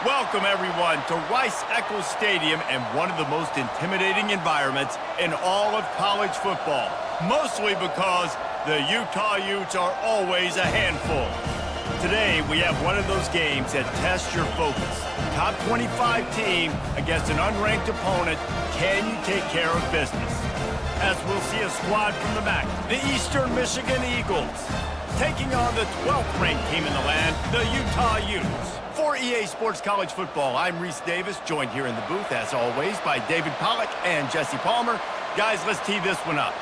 Welcome, everyone, to Rice-Eccles Stadium and one of the most intimidating environments in all of college football, mostly because the Utah Utes are always a handful. Today, we have one of those games that tests your focus. Top 25 team against an unranked opponent. Can you take care of business? As we'll see a squad from the back, the Eastern Michigan Eagles, taking on the 12th ranked team in the land, the Utah Utes. For EA Sports College Football, I'm Reese Davis, joined here in the booth, as always, by David Pollack and Jesse Palmer. Guys, let's tee this one up.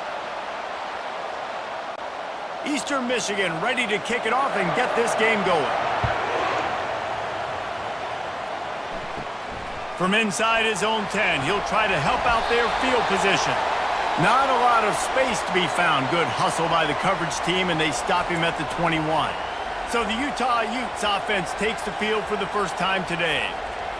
Eastern Michigan ready to kick it off and get this game going. From inside his own 10, he'll try to help out their field position. Not a lot of space to be found. Good hustle by the coverage team, and they stop him at the 21. So the Utah Utes offense takes the field for the first time today.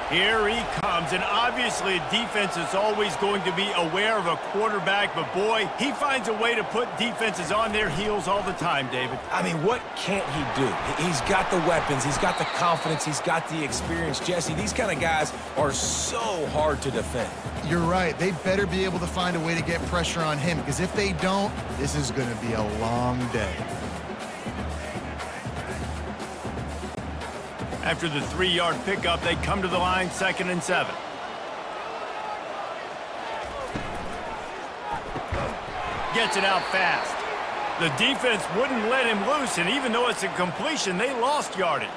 Here he comes, and obviously defense is always going to be aware of a quarterback, but boy, he finds a way to put defenses on their heels all the time, David. I mean, what can't he do? He's got the weapons, he's got the confidence, he's got the experience. Jesse, these kind of guys are so hard to defend. You're right. They better be able to find a way to get pressure on him, because if they don't, this is going to be a long day. After the 3-yard pickup, they come to the line, 2nd and 7. Gets it out fast. The defense wouldn't let him loose, and even though it's a completion, they lost yardage.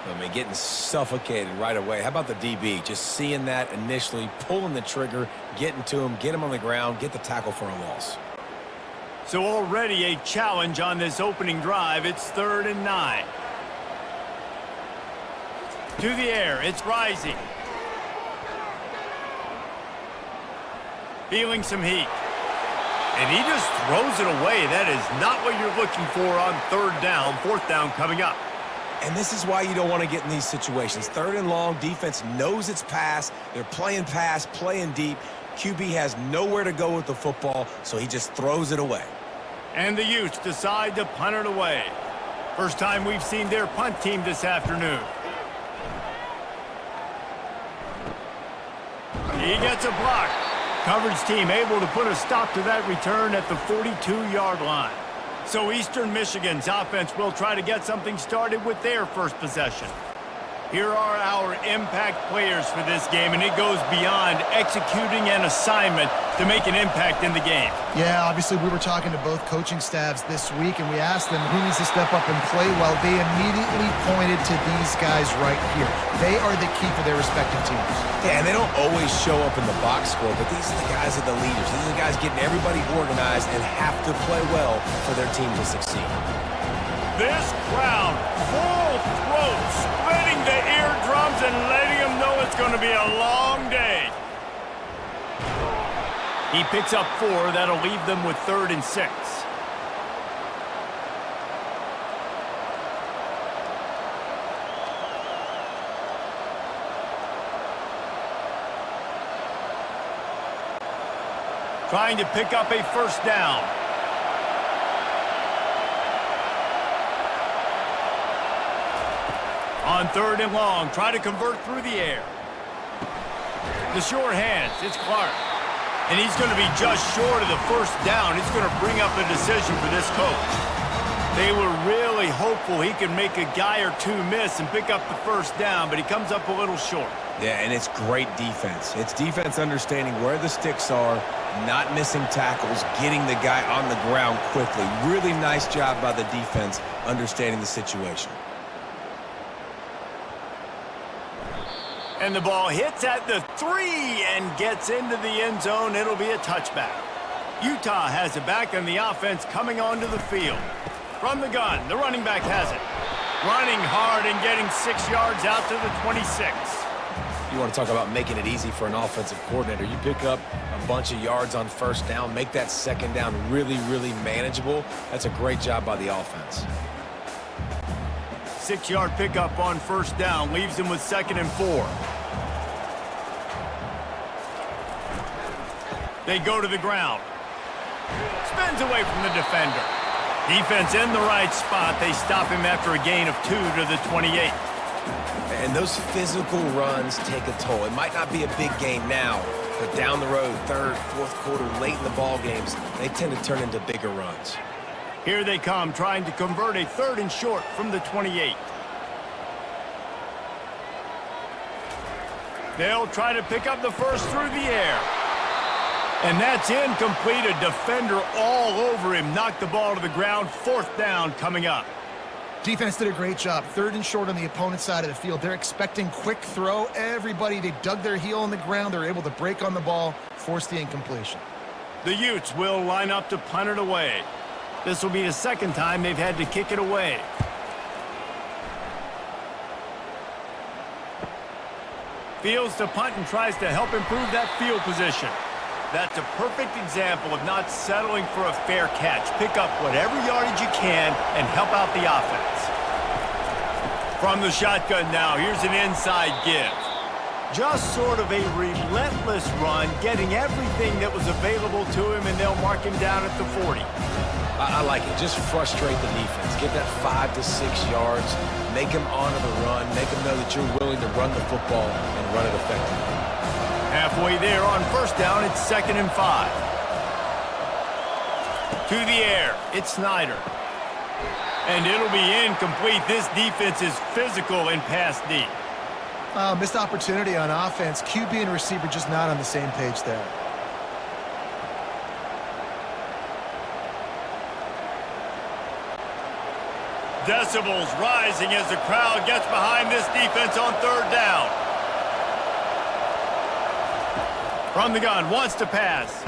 I mean, getting suffocated right away. How about the DB? Just seeing that initially, pulling the trigger, getting to him, get him on the ground, get the tackle for a loss. So already a challenge on this opening drive. It's 3rd and 9. To the air, it's rising. Feeling some heat. And he just throws it away. That is not what you're looking for on 3rd down. 4th down coming up. And this is why you don't want to get in these situations. 3rd and long, defense knows it's pass. They're playing pass, playing deep. QB has nowhere to go with the football, so he just throws it away. And the Utes decide to punt it away. First time we've seen their punt team this afternoon. He gets a block. Coverage team able to put a stop to that return at the 42-yard line. So Eastern Michigan's offense will try to get something started with their first possession. Here are our impact players for this game, and it goes beyond executing an assignment to make an impact in the game. Yeah, obviously we were talking to both coaching staffs this week, and we asked them who needs to step up and play well. They immediately pointed to these guys right here. They are the key for their respective teams. Yeah, and they don't always show up in the box score, but these are the guys that are the leaders. These are the guys getting everybody organized and have to play well for their team to succeed. This crowd, full throat, splitting the eardrums and letting them know it's going to be a long day. He picks up 4. That'll leave them with 3rd and 6. Trying to pick up a 1st down. On 3rd and long, try to convert through the air. The sure hands, it's Clark. And he's going to be just short of the 1st down. It's going to bring up a decision for this coach. They were really hopeful he could make a guy or two miss and pick up the 1st down, but he comes up a little short. Yeah, and it's great defense. It's defense understanding where the sticks are, not missing tackles, getting the guy on the ground quickly. Really nice job by the defense understanding the situation. And the ball hits at the 3 and gets into the end zone. It'll be a touchback. Utah has it back on the offense coming onto the field. From the gun, the running back has it. Running hard and getting 6 yards out to the 26. You want to talk about making it easy for an offensive coordinator. You pick up a bunch of yards on 1st down, make that 2nd down really, really manageable. That's a great job by the offense. 6-yard pickup on 1st down leaves him with 2nd and 4. They go to the ground. Spins away from the defender. Defense in the right spot. They stop him after a gain of 2 to the 28. And those physical runs take a toll. It might not be a big game now, but down the road, third, fourth quarter, late in the ball games, they tend to turn into bigger runs. Here they come, trying to convert a 3rd and short from the 28. They'll try to pick up the first through the air. And that's incomplete. A defender all over him. Knocked the ball to the ground. 4th down coming up. Defense did a great job. 3rd and short on the opponent's side of the field. They're expecting quick throw. Everybody, they dug their heel on the ground. They're able to break on the ball, force the incompletion. The Utes will line up to punt it away. This will be the 2nd time they've had to kick it away. Fields to punt and tries to help improve that field position. That's a perfect example of not settling for a fair catch. Pick up whatever yardage you can and help out the offense. From the shotgun now, here's an inside give. Just sort of a relentless run, getting everything that was available to him, and they'll mark him down at the 40. I like it. Just frustrate the defense. Get that 5 to 6 yards. Make them honor the run. Make them know that you're willing to run the football and run it effectively. Halfway there on 1st down, it's 2nd and 5. To the air, it's Snyder. And it'll be incomplete. This defense is physical and pass deep. Missed opportunity on offense. QB and receiver just not on the same page there. Decibels rising as the crowd gets behind this defense on 3rd down. From the gun, wants to pass.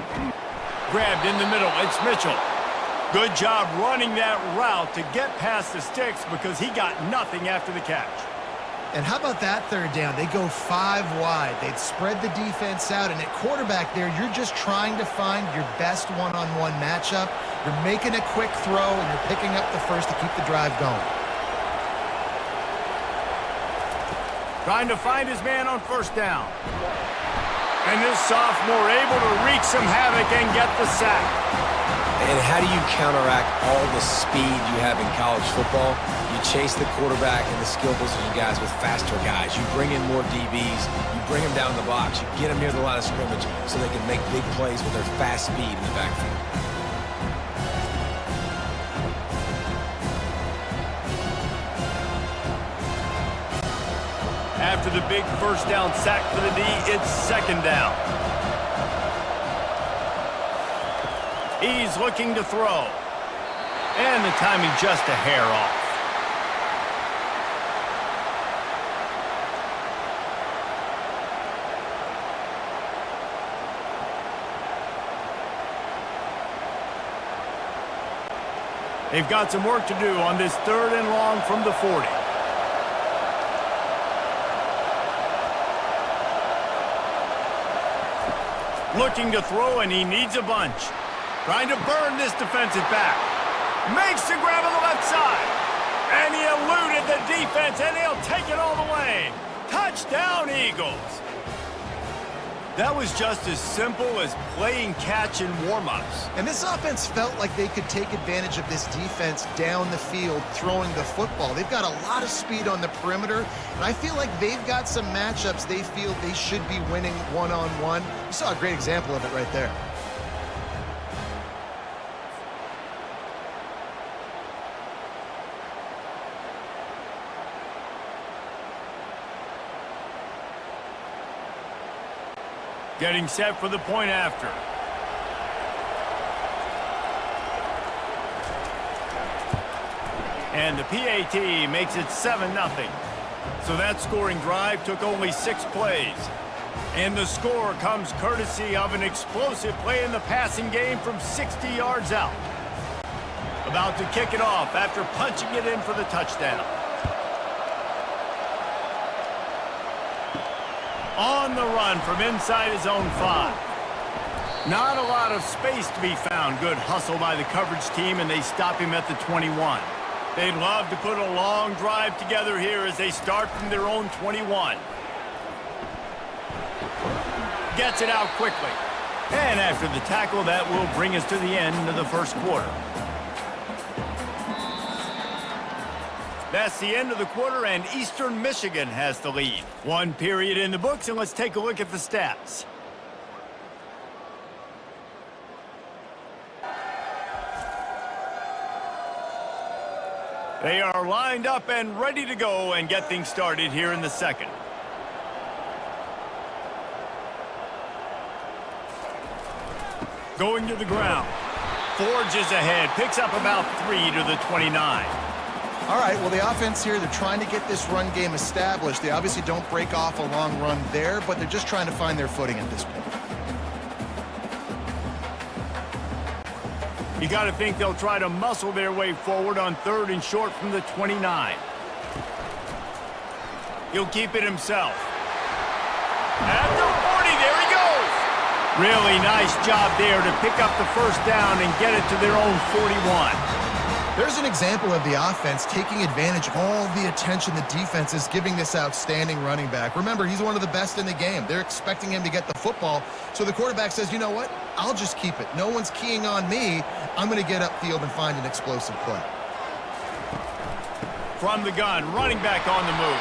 Grabbed in the middle, it's Mitchell. Good job running that route to get past the sticks because he got nothing after the catch. And how about that 3rd down? They go 5 wide. They'd spread the defense out, and at quarterback there, you're just trying to find your best one-on-one matchup. You're making a quick throw, and you're picking up the first to keep the drive going. Trying to find his man on 1st down. And this sophomore able to wreak some havoc and get the sack. And how do you counteract all the speed you have in college football? You chase the quarterback and the skill position guys with faster guys. You bring in more DBs. You bring them down the box. You get them near the line of scrimmage so they can make big plays with their fast speed in the backfield. After the big 1st down sack for the D, it's 2nd down. He's looking to throw. And the timing just a hair off. They've got some work to do on this 3rd and long from the 40. Looking to throw, and he needs a bunch. Trying to burn this defensive back. Makes the grab on the left side. And he eluded the defense, and he'll take it all the way. Touchdown, Eagles. That was just as simple as playing catch in warm-ups. And this offense felt like they could take advantage of this defense down the field throwing the football. They've got a lot of speed on the perimeter, and I feel like they've got some matchups they feel they should be winning one-on-one. You saw a great example of it right there. Getting set for the point after. And the PAT makes it 7-0. So that scoring drive took only 6 plays. And the score comes courtesy of an explosive play in the passing game from 60 yards out. About to kick it off after punching it in for the touchdown. On the run from inside his own 5. Not a lot of space to be found. Good hustle by the coverage team, and they stop him at the 21. They'd love to put a long drive together here as they start from their own 21. Gets it out quickly. And after the tackle, that will bring us to the end of the 1st quarter. That's the end of the quarter, and Eastern Michigan has the lead. One period in the books, and let's take a look at the stats. They are lined up and ready to go and get things started here in the second. Going to the ground. Forges ahead, picks up about 3 to the 29. All right, well, the offense here, they're trying to get this run game established. They obviously don't break off a long run there, but they're just trying to find their footing at this point. You got to think they'll try to muscle their way forward on 3rd and short from the 29. He'll keep it himself. At the 40, there he goes. Really nice job there to pick up the first down and get it to their own 41. There's an example of the offense taking advantage of all the attention the defense is giving this outstanding running back. Remember, he's one of the best in the game. They're expecting him to get the football, so the quarterback says, you know what? I'll just keep it. No one's keying on me. I'm going to get upfield and find an explosive play. From the gun, running back on the move.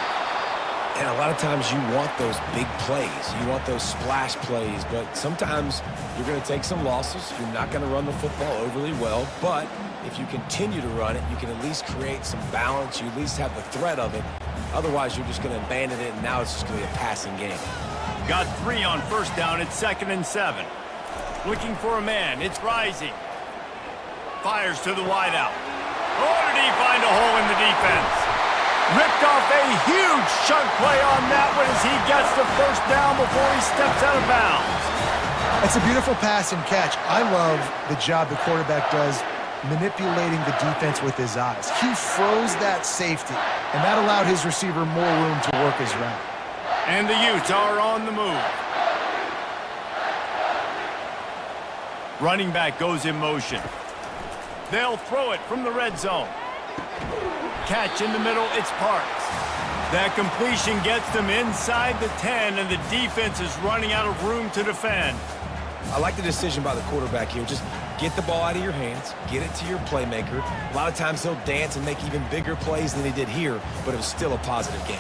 And a lot of times you want those big plays. You want those splash plays, but sometimes you're going to take some losses. You're not going to run the football overly well, but if you continue to run it, you can at least create some balance. You at least have the threat of it. Otherwise, you're just going to abandon it, and now it's just going to be a passing game. Got 3 on first down. It's 2nd and 7. Looking for a man. It's Rising. Fires to the wideout. Oh, did he find a hole in the defense? Ripped off a huge chunk play on that one as he gets the first down before he steps out of bounds. It's a beautiful pass and catch. I love the job the quarterback does manipulating the defense with his eyes. He froze that safety, and that allowed his receiver more room to work his route. And the Utes are on the move. Running back goes in motion. They'll throw it from the red zone. Catch in the middle, it's Parks. That completion gets them inside the 10, and the defense is running out of room to defend. I like the decision by the quarterback here. Just get the ball out of your hands, get it to your playmaker. A lot of times he'll dance and make even bigger plays than he did here, but it was still a positive game.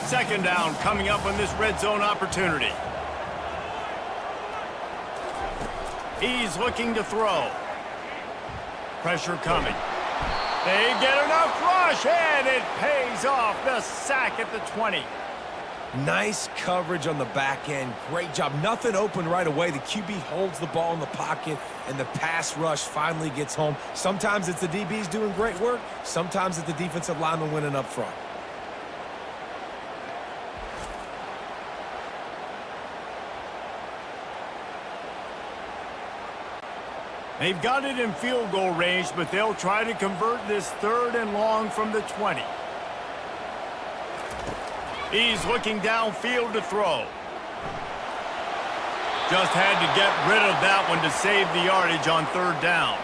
2nd down coming up on this red zone opportunity. He's looking to throw. Pressure coming. They get enough rush, and it pays off. The sack at the 20. Nice coverage on the back end. Great job. Nothing open right away. The QB holds the ball in the pocket, and the pass rush finally gets home. Sometimes it's the DBs doing great work. Sometimes it's the defensive lineman winning up front. They've got it in field goal range, but they'll try to convert this 3rd and long from the 20. He's looking downfield to throw. Just had to get rid of that one to save the yardage on 3rd down.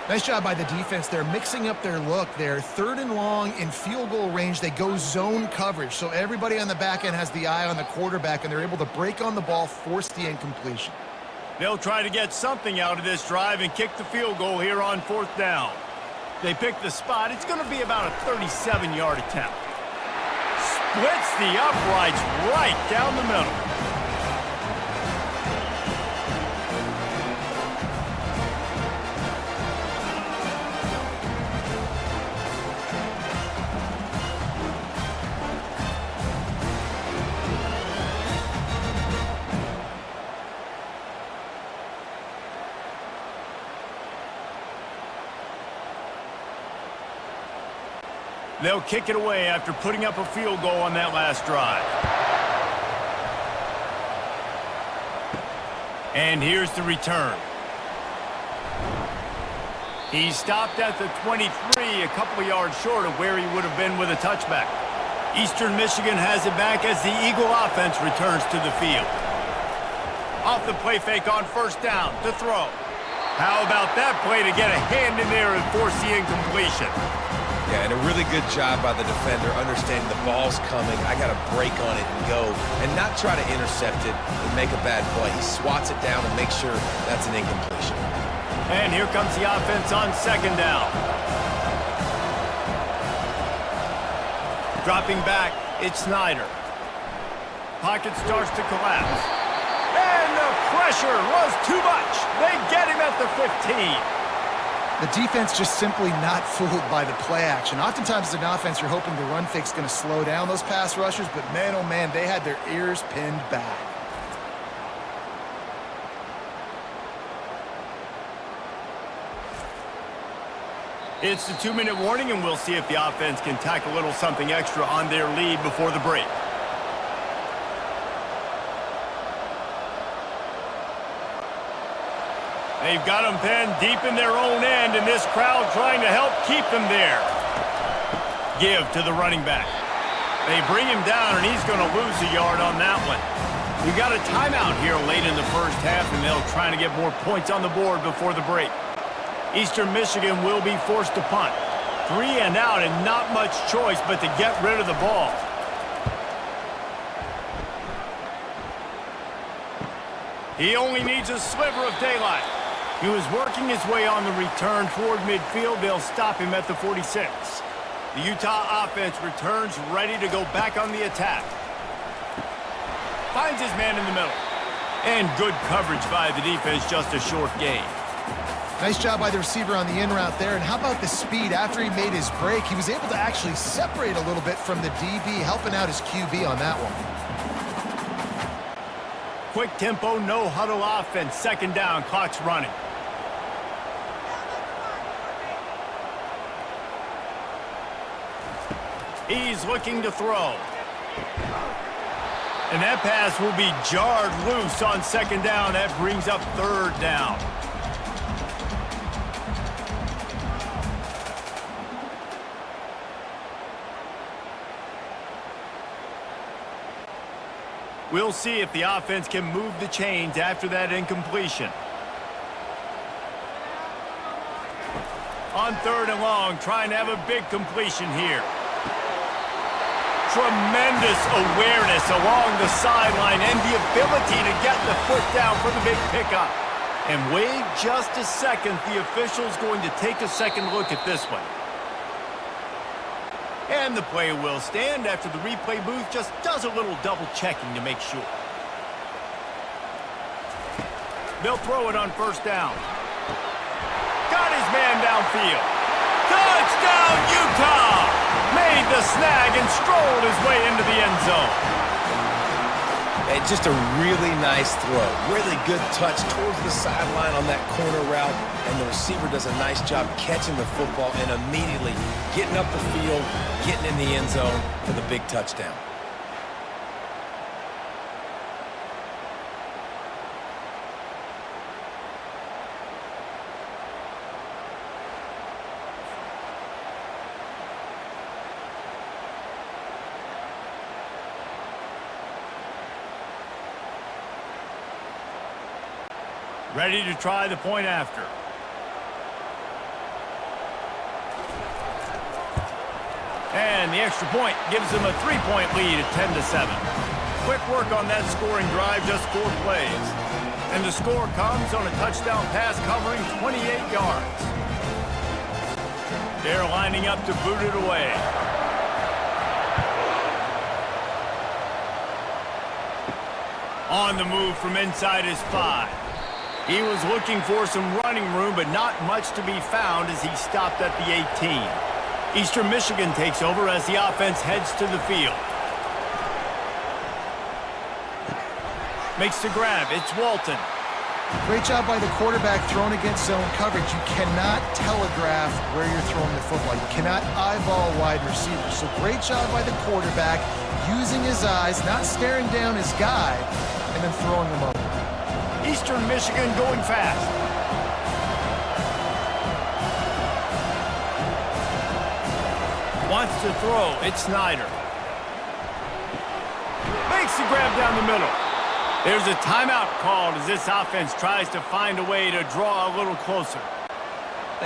Nice job by the defense. They're mixing up their look there. 3rd and long in field goal range. They go zone coverage, so everybody on the back end has the eye on the quarterback, and they're able to break on the ball, force the incompletion. They'll try to get something out of this drive and kick the field goal here on 4th down. They pick the spot. It's going to be about a 37-yard attempt. Splits the uprights right down the middle. They'll kick it away after putting up a field goal on that last drive. And here's the return. He's stopped at the 23, a couple of yards short of where he would have been with a touchback. Eastern Michigan has it back as the Eagle offense returns to the field. Off the play fake on 1st down to throw. How about that play to get a hand in there and force the incompletion? Yeah, and a really good job by the defender understanding the ball's coming. I got to break on it and go and not try to intercept it and make a bad play. He swats it down and makes sure that's an incompletion. And here comes the offense on 2nd down. Dropping back, it's Snyder. Pocket starts to collapse. And the pressure was too much. They get him at the 15. The defense just simply not fooled by the play action. Oftentimes as an offense, you're hoping the run fake's going to slow down those pass rushers, but man, oh man, they had their ears pinned back. It's the 2-minute warning, and we'll see if the offense can tack a little something extra on their lead before the break. They've got them pinned deep in their own end, and this crowd trying to help keep them there. Give to the running back. They bring him down, and he's going to lose a yard on that one. We've got a timeout here late in the first half, and they'll try to get more points on the board before the break. Eastern Michigan will be forced to punt. 3 and out, and not much choice but to get rid of the ball. He only needs a sliver of daylight. He was working his way on the return toward midfield. They'll stop him at the 46. The Utah offense returns ready to go back on the attack. Finds his man in the middle. And good coverage by the defense, just a short gain. Nice job by the receiver on the in route there. And how about the speed? After he made his break, he was able to actually separate a little bit from the DB, helping out his QB on that one. Quick tempo, no huddle offense. Second down, clock's running. He's looking to throw. And that pass will be jarred loose on second down. That brings up third down. We'll see if the offense can move the chains after that incompletion. On third and long, trying to have a big completion here. Tremendous awareness along the sideline and the ability to get the foot down for the big pickup. And wait just a second, the official's going to take a second look at this one. And the play will stand after the replay booth just does a little double checking to make sure. They'll throw it on first down. Got his man downfield. Touchdown, Utah! Made the snag and strolled his way into the end zone. And just a really nice throw. Really good touch towards the sideline on that corner route. And the receiver does a nice job catching the football and immediately getting up the field, getting in the end zone for the big touchdown. Ready to try the point after. And the extra point gives them a 3-point lead at 10-7. Quick work on that scoring drive, just 4 plays. And the score comes on a touchdown pass covering 28 yards. They're lining up to boot it away. On the move from inside his 5. He was looking for some running room, but not much to be found as he stopped at the 18. Eastern Michigan takes over as the offense heads to the field. Makes the grab. It's Walton. Great job by the quarterback throwing against zone coverage. You cannot telegraph where you're throwing the football. You cannot eyeball wide receivers. So great job by the quarterback using his eyes, not staring down his guy, and then throwing him over. Eastern Michigan going fast. Wants to throw. It's Snyder. Makes the grab down the middle. There's a timeout called as this offense tries to find a way to draw a little closer.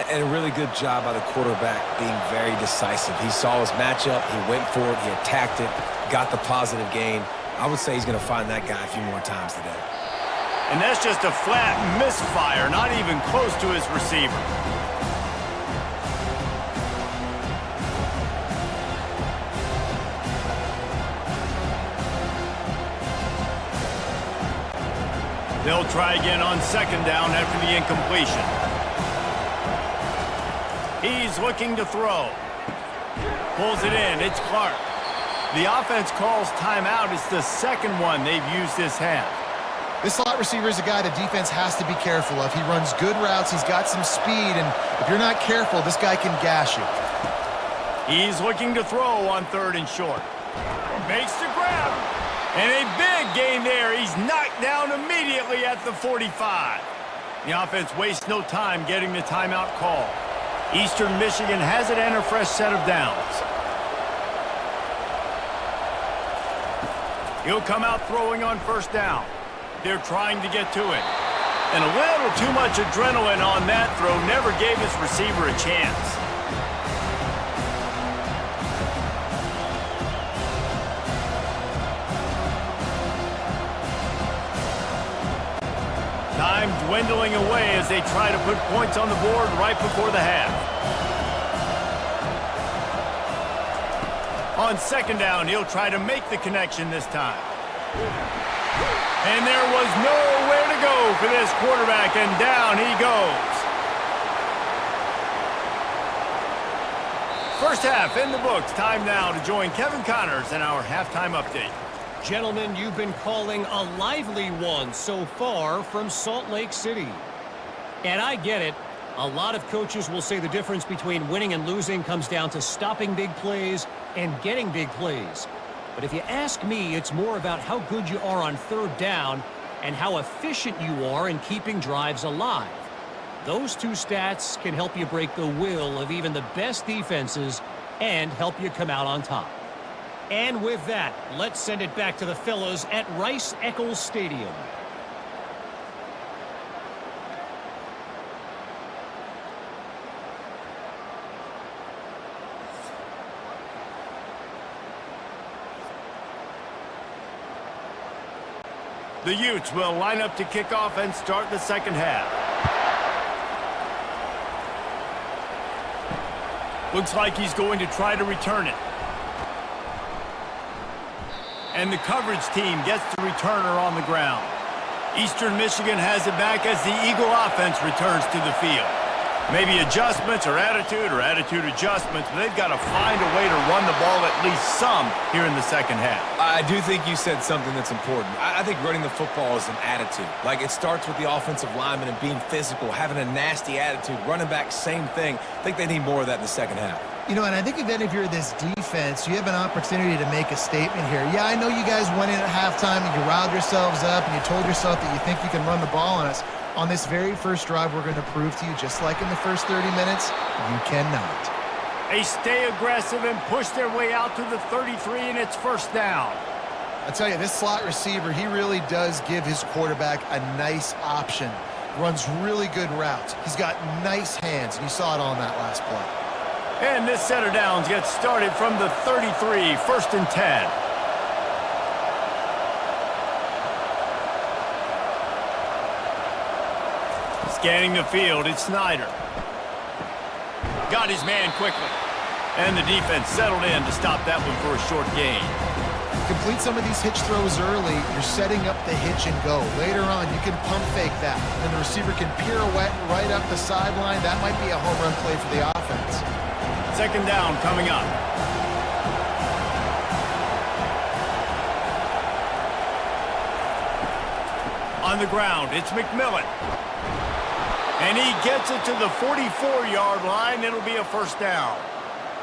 And a really good job by the quarterback being very decisive. He saw his matchup, he went for it, he attacked it, got the positive gain. I would say he's going to find that guy a few more times today. And that's just a flat misfire, not even close to his receiver. They'll try again on second down after the incompletion. He's looking to throw. Pulls it in. It's Clark. The offense calls timeout. It's the second one they've used this half. This slot receiver is a guy the defense has to be careful of. He runs good routes. He's got some speed, and if you're not careful, this guy can gash you. He's looking to throw on third and short. Makes the grab. And a big gain there. He's knocked down immediately at the 45. The offense wastes no time getting the timeout call. Eastern Michigan has it and a fresh set of downs. He'll come out throwing on first down. They're trying to get to it. And a little too much adrenaline on that throw never gave his receiver a chance. Time dwindling away as they try to put points on the board right before the half. On second down, he'll try to make the connection this time. And there was nowhere to go for this quarterback, and down he goes. First half in the books. Time now to join Kevin Connors in our halftime update. Gentlemen, you've been calling a lively one so far from Salt Lake City. And I get it. A lot of coaches will say the difference between winning and losing comes down to stopping big plays and getting big plays. But if you ask me, it's more about how good you are on third down and how efficient you are in keeping drives alive. Those two stats can help you break the will of even the best defenses and help you come out on top. And with that, let's send it back to the fellows at Rice-Eccles Stadium. The Utes will line up to kick off and start the second half. Looks like he's going to try to return it. And the coverage team gets the returner on the ground. Eastern Michigan has it back as the Eagle offense returns to the field. Maybe adjustments or attitude adjustments, but they've got to find a way to run the ball at least some here in the second half. I do think you said something that's important. I think running the football is an attitude. Like, it starts with the offensive lineman and being physical, having a nasty attitude. Running back, same thing. I think they need more of that in the second half. You know, and I think then if you're this defense, you have an opportunity to make a statement here. Yeah, I know you guys went in at halftime and you riled yourselves up and you told yourself that you think you can run the ball on us. On this very first drive, we're going to prove to you, just like in the first 30 minutes, you cannot. They stay aggressive and push their way out to the 33, and it's first down. I tell you, this slot receiver, he really does give his quarterback a nice option. Runs really good routes. He's got nice hands, and you saw it on that last play. And this set of downs gets started from the 33, first and 10. Scanning the field, it's Snyder. Got his man quickly. And the defense settled in to stop that one for a short gain. Complete some of these hitch throws early. You're setting up the hitch and go. Later on, you can pump fake that. And the receiver can pirouette right up the sideline. That might be a home run play for the offense. Second down coming up. On the ground, it's McMillan. And he gets it to the 44-yard line. It'll be a first down.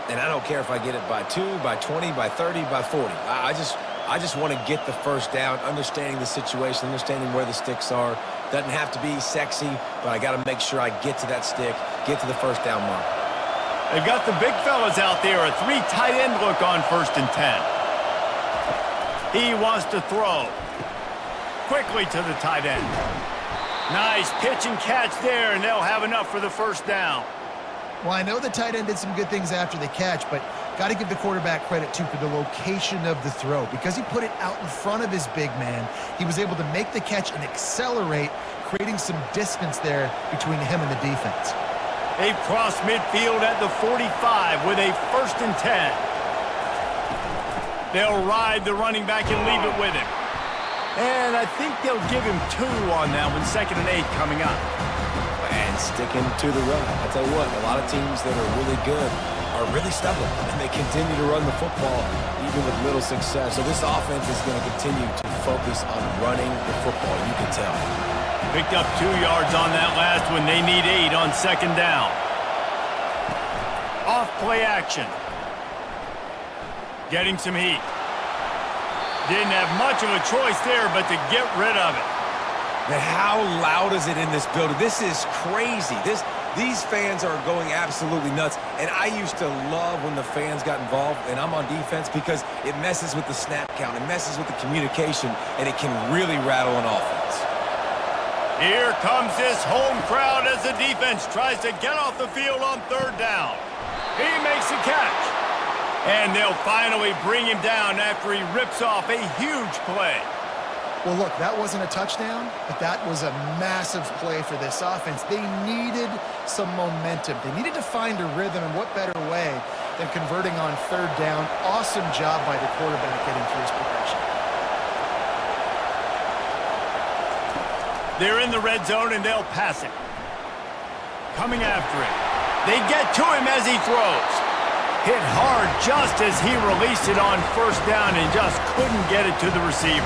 And I don't care if I get it by 2, by 20, by 30, by 40. I just want to get the first down, understanding the situation, understanding where the sticks are. Doesn't have to be sexy, but I got to make sure I get to that stick, get to the first down mark. They've got the big fellas out there, a 3 tight end look on first and 10. He wants to throw. Quickly to the tight end. Nice pitch and catch there, and they'll have enough for the first down. Well, I know the tight end did some good things after the catch, but got to give the quarterback credit, too, for the location of the throw. Because he put it out in front of his big man, he was able to make the catch and accelerate, creating some distance there between him and the defense. They've crossed midfield at the 45 with a first and 10. They'll ride the running back and leave it with him. And I think they'll give him 2 on that one, 2nd and 8 coming up. And sticking to the run. I tell you what, a lot of teams that are really good are really stubborn, and they continue to run the football even with little success. So this offense is going to continue to focus on running the football, you can tell. Picked up 2 yards on that last one. They need 8 on 2nd down. Off play action. Getting some heat. Didn't have much of a choice there, but to get rid of it. Man, how loud is it in this building? This is crazy. These fans are going absolutely nuts. And I used to love when the fans got involved, and I'm on defense, because it messes with the snap count. It messes with the communication, and it can really rattle an offense. Here comes this home crowd as the defense tries to get off the field on 3rd down. He makes a catch. And they'll finally bring him down after he rips off a huge play. Well, look, that wasn't a touchdown, but that was a massive play for this offense. They needed some momentum. They needed to find a rhythm, and what better way than converting on 3rd down. Awesome job by the quarterback getting through his progression. They're in the red zone, and they'll pass it. Coming after it. They get to him as he throws. Hit hard just as he released it on 1st down and just couldn't get it to the receiver.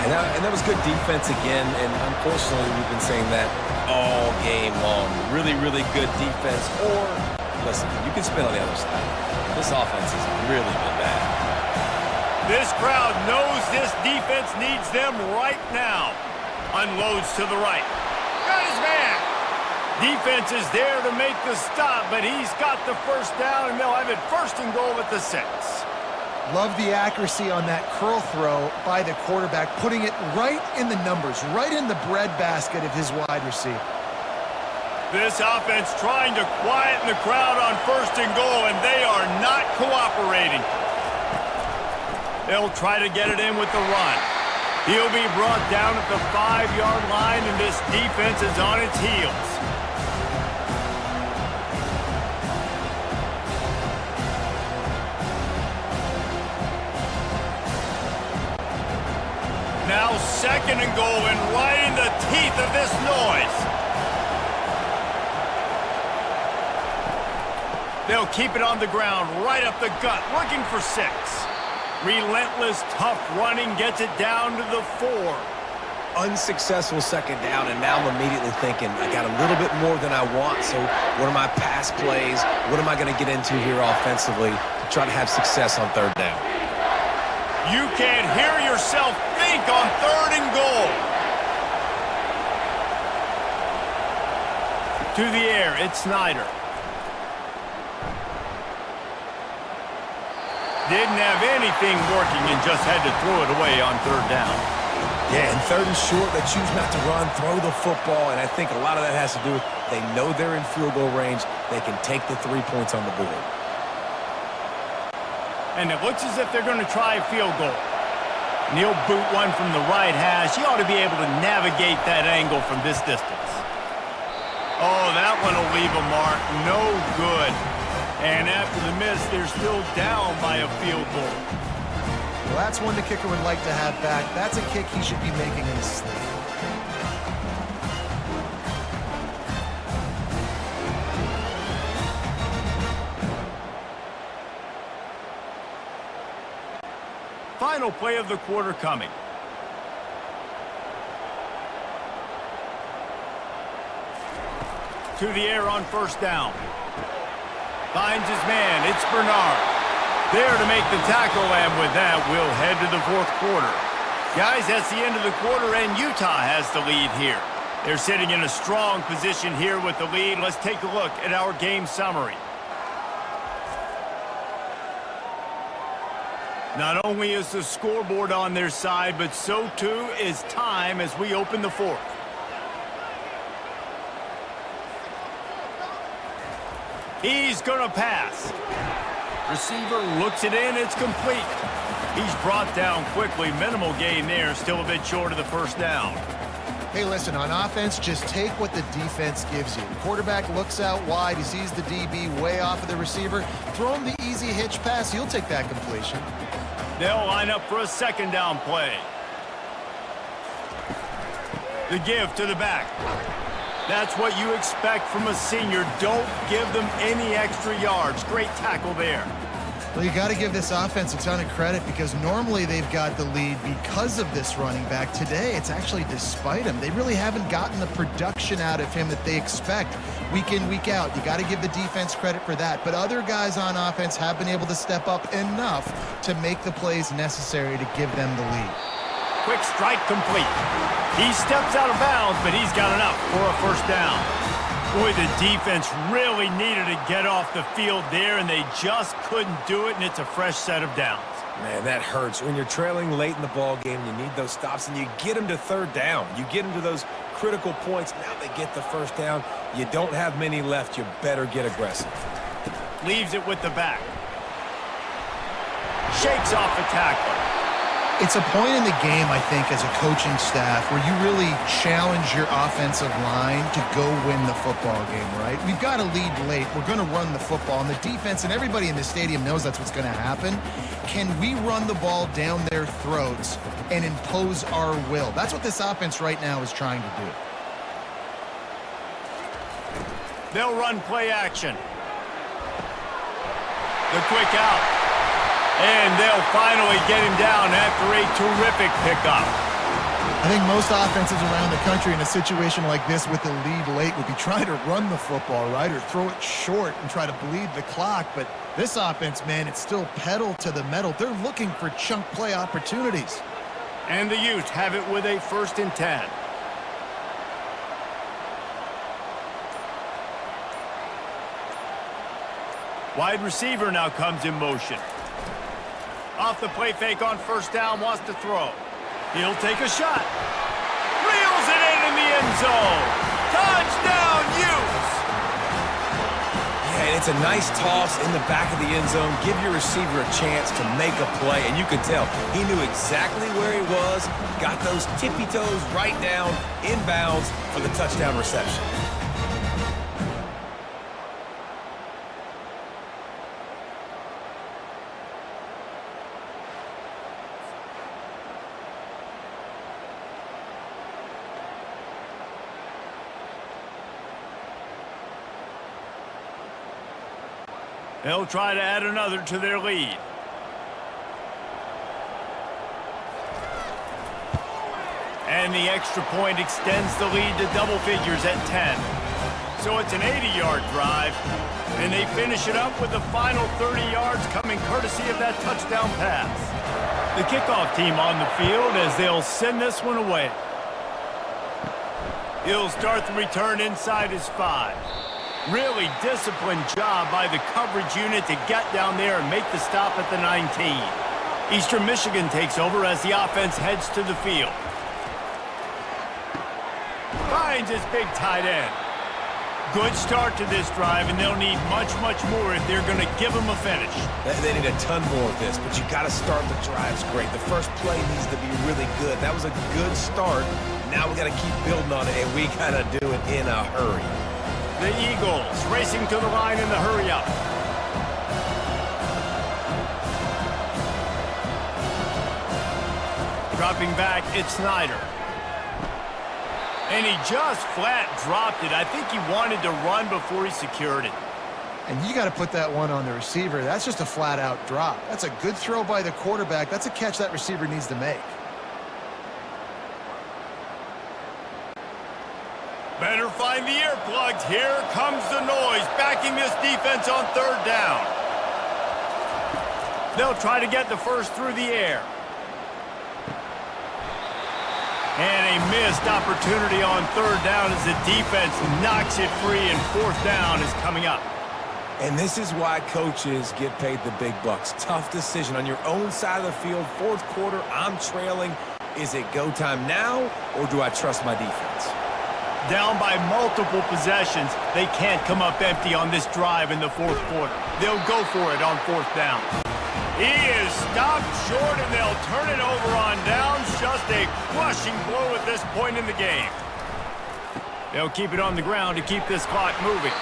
And that was good defense again, and unfortunately we've been saying that all game long. Really, really good defense. Or, listen, you can spin on the other side. This offense has really been bad. This crowd knows this defense needs them right now. Unloads to the right. Got his man. Defense is there to make the stop, but he's got the 1st down, and they'll have it 1st and goal at the 6. Love the accuracy on that curl throw by the quarterback, putting it right in the numbers, right in the breadbasket of his wide receiver. This offense trying to quieten the crowd on 1st and goal, and they are not cooperating. They'll try to get it in with the run. He'll be brought down at the 5-yard line, and this defense is on its heels. Now 2nd and goal, and right in the teeth of this noise. They'll keep it on the ground, right up the gut, looking for 6. Relentless, tough running gets it down to the 4. Unsuccessful 2nd down, and now I'm immediately thinking, I got a little bit more than I want, so what are my pass plays? What am I going to get into here offensively to try to have success on 3rd down? You can't hear yourself think on 3rd and goal. To the air, it's Snyder. Didn't have anything working and just had to throw it away on 3rd down. Yeah, and 3rd and short, they choose not to run, throw the football, and I think a lot of that has to do with they know they're in field goal range. They can take the 3 points on the board. And it looks as if they're going to try a field goal. And he'll boot one from the right hash. He ought to be able to navigate that angle from this distance. Oh, that one will leave a mark. No good. And after the miss, they're still down by a field goal. Well, that's one the kicker would like to have back. That's a kick he should be making in his sleep. Final play of the quarter coming. To the air on 1st down. Finds his man. It's Bernard. There to make the tackle, and with that, we'll head to the 4th quarter. Guys, that's the end of the quarter, and Utah has the lead here. They're sitting in a strong position here with the lead. Let's take a look at our game summary. Not only is the scoreboard on their side, but so too is time as we open the 4th. He's going to pass. Receiver looks it in. It's complete. He's brought down quickly. Minimal gain there. Still a bit short of the 1st down. Hey, listen, on offense, just take what the defense gives you. Quarterback looks out wide. He sees the DB way off of the receiver. Throw him the easy hitch pass. He'll take that completion. They'll line up for a 2nd down play. The give to the back. That's what you expect from a senior. Don't give them any extra yards. Great tackle there. Well, you got to give this offense a ton of credit because normally they've got the lead because of this running back. Today, it's actually despite him. They really haven't gotten the production out of him that they expect week in, week out. You got to give the defense credit for that. But other guys on offense have been able to step up enough to make the plays necessary to give them the lead. Quick strike complete. He steps out of bounds, but he's got enough for a first down. Boy, the defense really needed to get off the field there, and they just couldn't do it, and it's a fresh set of downs. Man, that hurts. When you're trailing late in the ball game, you need those stops, and you get them to third down. You get them to those critical points. Now they get the first down. You don't have many left. You better get aggressive. Leaves it with the back. Shakes off the tackler. It's a point in the game, I think, as a coaching staff where you really challenge your offensive line to go win the football game, right? We've got to lead late. We're going to run the football. And the defense and everybody in the stadium knows that's what's going to happen. Can we run the ball down their throats and impose our will? That's what this offense right now is trying to do. They'll run play action. The quick out. And they'll finally get him down after a terrific pickup. I think most offenses around the country in a situation like this with the lead late would be trying to run the football, right, or throw it short and try to bleed the clock. But this offense, man, it's still pedal to the metal. They're looking for chunk play opportunities. And the Utes have it with a 1st and 10. Wide receiver now comes in motion. Off the play fake on first down, wants to throw. He'll take a shot. Reels it in the end zone. Touchdown, Utes! Yeah, and it's a nice toss in the back of the end zone. Give your receiver a chance to make a play, and you can tell he knew exactly where he was, got those tippy toes right down, inbounds for the touchdown reception. They'll try to add another to their lead. And the extra point extends the lead to double figures at 10. So it's an 80-yard drive, and they finish it up with the final 30 yards coming courtesy of that touchdown pass. The kickoff team on the field as they'll send this one away. He'll start the return inside his 5. Really disciplined job by the coverage unit to get down there and make the stop at the 19. Eastern Michigan takes over as the offense heads to the field. Finds his big tight end. Good start to this drive, and they'll need much, much more if they're going to give them a finish. They need a ton more of this, but you got to start the drives great. The first play needs to be really good. That was a good start. Now we got to keep building on it, and we got to do it in a hurry. The Eagles racing to the line in the hurry-up. Dropping back, it's Snyder. And he just flat dropped it. I think he wanted to run before he secured it. And you got to put that one on the receiver. That's just a flat-out drop. That's a good throw by the quarterback. That's a catch that receiver needs to make. Better find the earplugs. Here comes the noise, backing this defense on third down. They'll try to get the first through the air. And a missed opportunity on third down as the defense knocks it free, and fourth down is coming up. And this is why coaches get paid the big bucks. Tough decision on your own side of the field. Fourth quarter, I'm trailing. Is it go time now, or do I trust my defense? Down by multiple possessions, they can't come up empty on this drive in the fourth quarter. They'll go for it on fourth down. He is stopped short, and they'll turn it over on downs. Just a crushing blow at this point in the game. They'll keep it on the ground to keep this clock moving.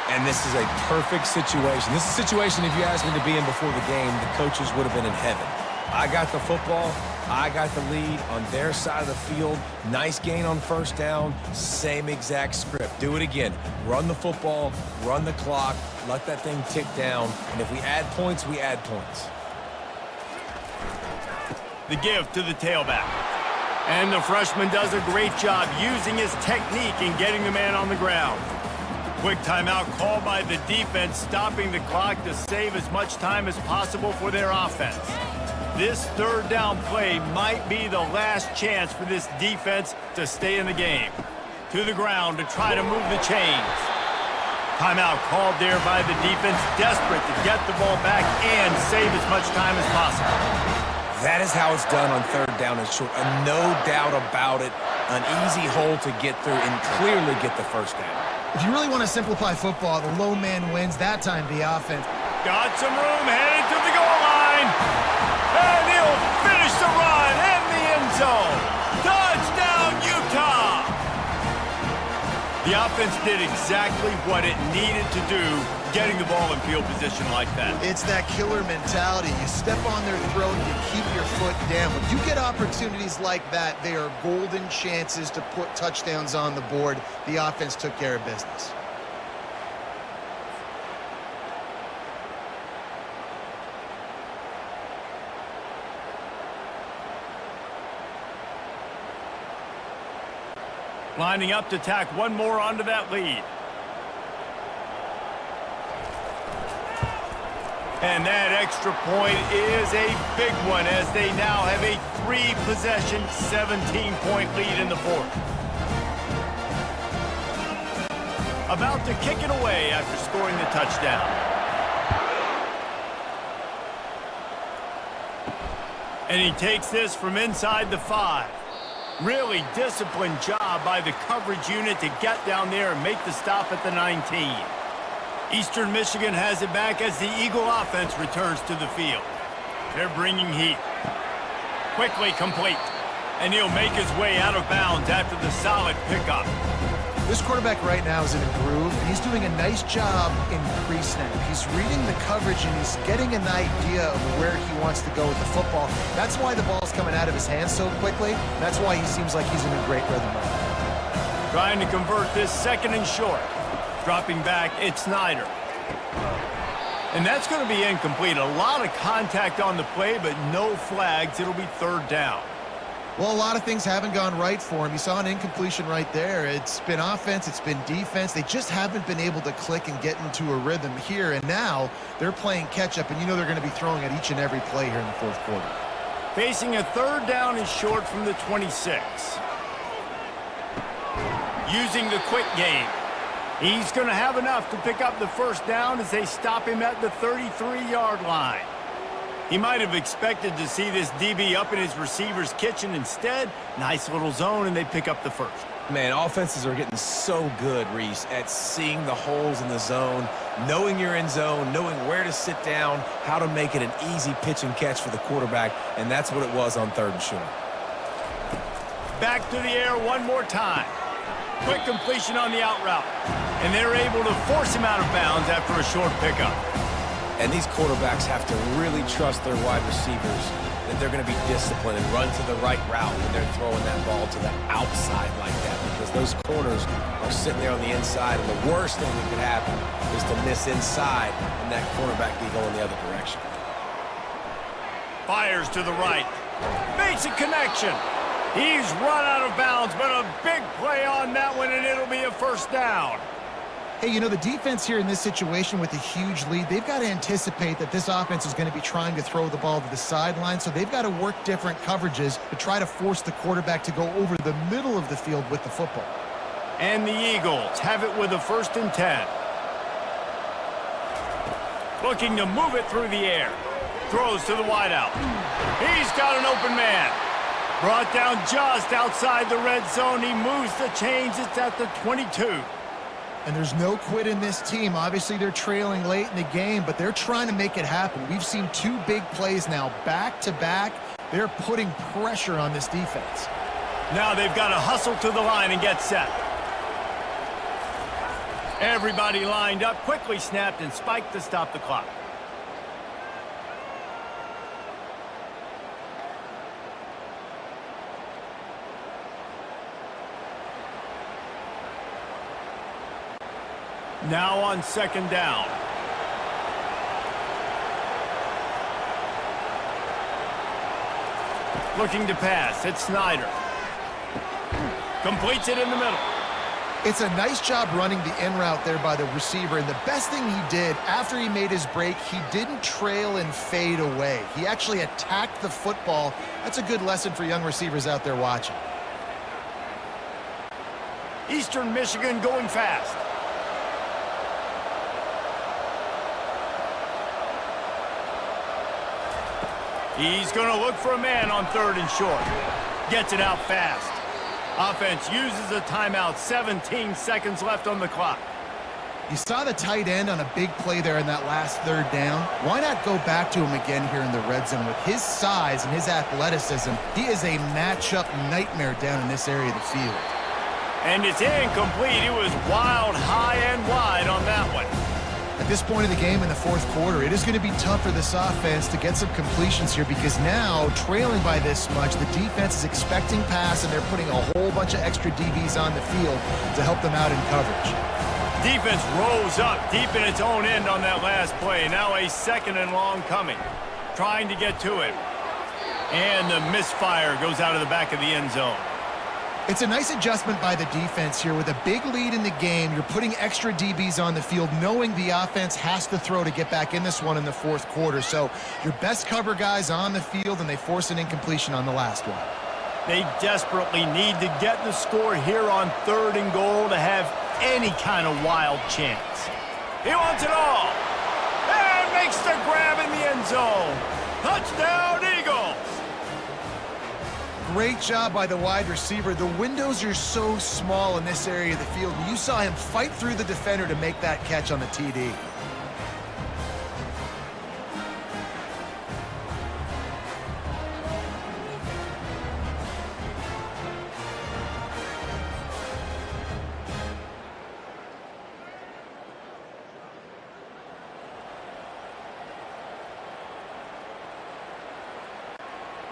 And this is a perfect situation. This is a situation, if you asked me to be in before the game, the coaches would have been in heaven. I got the football. I got the lead on their side of the field. Nice gain on first down. Same exact script. Do it again. Run the football, run the clock, let that thing tick down. And if we add points, we add points. The give to the tailback. And the freshman does a great job using his technique in getting the man on the ground. Quick timeout called by the defense, stopping the clock to save as much time as possible for their offense. This third down play might be the last chance for this defense to stay in the game. To the ground to try to move the chains. Timeout called there by the defense, desperate to get the ball back and save as much time as possible. That is how it's done on third down and short. No doubt about it. An easy hole to get through and clearly get the first down. If you really want to simplify football, the low man wins. That time, the offense. Got some room, headed to the goal line. And he'll finish the run in the end zone. Touchdown, Utah! The offense did exactly what it needed to do, getting the ball in field position like that. It's that killer mentality. You step on their throat, you keep your foot down. When you get opportunities like that, they are golden chances to put touchdowns on the board. The offense took care of business. Lining up to tack one more onto that lead. And that extra point is a big one as they now have a 3-possession, 17-point lead in the fourth. About to kick it away after scoring the touchdown. And he takes this from inside the 5. Really disciplined job by the coverage unit to get down there and make the stop at the 19. Eastern Michigan has it back as the Eagle offense returns to the field. They're bringing heat. Quickly complete. And he'll make his way out of bounds after the solid pickup. This quarterback right now is in a groove, and he's doing a nice job in pre-snap. He's reading the coverage, and he's getting an idea of where he wants to go with the football. That's why the ball's coming out of his hands so quickly. That's why he seems like he's in a great rhythm right now. Trying to convert this second and short. Dropping back, it's Snyder. And that's going to be incomplete. A lot of contact on the play, but no flags. It'll be third down. Well, a lot of things haven't gone right for him. You saw an incompletion right there. It's been offense, it's been defense. They just haven't been able to click and get into a rhythm here. And now they're playing catch-up, and you know they're going to be throwing at each and every play here in the fourth quarter. Facing a third down and short from the 26. Using the quick game. He's going to have enough to pick up the first down as they stop him at the 33-yard line. He might have expected to see this DB up in his receiver's kitchen. Instead, nice little zone, and they pick up the first. Man, offenses are getting so good, Reese, at seeing the holes in the zone, knowing you're in zone, knowing where to sit down, how to make it an easy pitch and catch for the quarterback, and that's what it was on third and short. Back to the air one more time. Quick completion on the out route, and they're able to force him out of bounds after a short pickup. And these quarterbacks have to really trust their wide receivers that they're going to be disciplined and run to the right route when they're throwing that ball to the outside like that, because those corners are sitting there on the inside, and the worst thing that could happen is to miss inside and that quarterback be going the other direction. Fires to the right. Makes a connection. He's run out of bounds, but a big play on that one, and it'll be a first down. Hey, you know, the defense here in this situation with a huge lead, they've got to anticipate that this offense is going to be trying to throw the ball to the sideline, so they've got to work different coverages to try to force the quarterback to go over the middle of the field with the football. And the Eagles have it with a 1st and 10. Looking to move it through the air. Throws to the wideout. He's got an open man. Brought down just outside the red zone. He moves the chains. It's at the 22. And there's no quit in this team. Obviously, they're trailing late in the game, but they're trying to make it happen. We've seen 2 big plays now, back-to-back. They're putting pressure on this defense. Now they've got to hustle to the line and get set. Everybody lined up, quickly snapped and spiked to stop the clock. Now on second down. Looking to pass. It's Snyder. Completes it in the middle. It's a nice job running the in route there by the receiver, and the best thing he did after he made his break, he didn't trail and fade away. He actually attacked the football. That's a good lesson for young receivers out there watching. Eastern Michigan going fast. He's going to look for a man on third and short. Gets it out fast. Offense uses a timeout. 17 seconds left on the clock. You saw the tight end on a big play there in that last third down. Why not go back to him again here in the red zone? With his size and his athleticism, he is a matchup nightmare down in this area of the field. And it's incomplete. It was wild, high and wide on that one. At this point of the game in the fourth quarter, it is going to be tough for this offense to get some completions here because now, trailing by this much, the defense is expecting pass and they're putting a whole bunch of extra DBs on the field to help them out in coverage. Defense rose up deep in its own end on that last play. Now a second and long coming. Trying to get to it. And the misfire goes out of the back of the end zone. It's a nice adjustment by the defense here. With a big lead in the game, you're putting extra DBs on the field, knowing the offense has to throw to get back in this one in the fourth quarter. So your best cover guys on the field, and they force an incompletion on the last one. They desperately need to get the score here on third and goal to have any kind of wild chance. He wants it all. And makes the grab in the end zone. Touchdown, Eagles. Great job by the wide receiver. The windows are so small in this area of the field. You saw him fight through the defender to make that catch on the TD.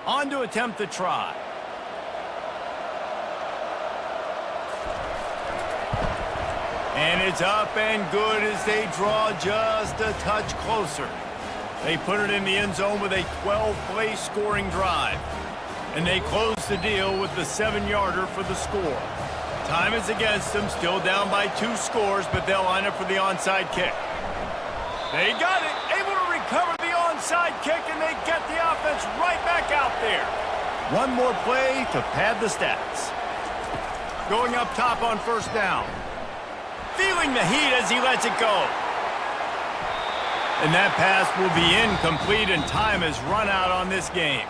On to attempt the try. And it's up and good as they draw just a touch closer. They put it in the end zone with a 12-play scoring drive. And they close the deal with the 7-yarder for the score. Time is against them, still down by 2 scores, but they'll line up for the onside kick. They got it, able to recover the onside kick, and they get the offense right back out there. One more play to pad the stats. Going up top on first down. Feeling the heat as he lets it go. And that pass will be incomplete, and time has run out on this game.